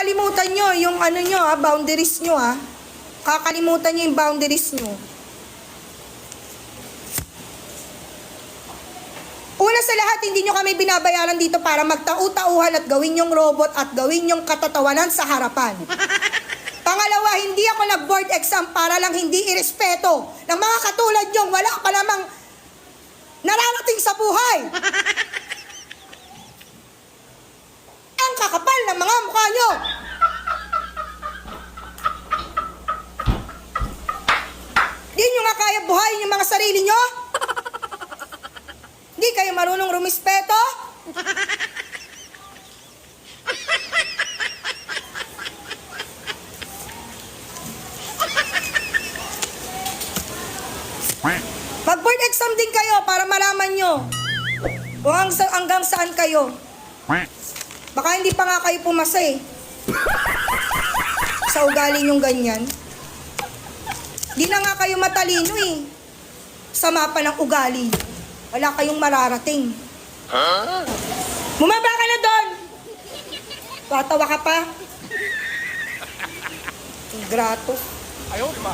kakalimutan nyo yung ano nyo ha, boundaries nyo ha. Kakalimutan nyo yung boundaries nyo. Una sa lahat, hindi nyo kami binabayaran dito para magtau-tauhan at gawin yung robot at gawin yung katatawanan sa harapan. Pangalawa, hindi ako nag-board exam para lang hindi irespeto ng mga katulad nyo. Wala pa namang nararating sa buhay. Ang kakapal ng mga mukha nyo. Di nyo nga kaya buhayin yung mga sarili nyo? Di kayo marunong rumispeto? Mag-board exam din kayo para malaman nyo kung hanggang saan kayo. Baka hindi pa nga kayo pumasa eh. Sa ugali nyong ganyan. Di na nga kayo matalino eh. Sa mapa ng ugali. Wala kayong mararating. Bumaba ka na doon! Tatawa ka pa. Grato. Ayaw, di ba?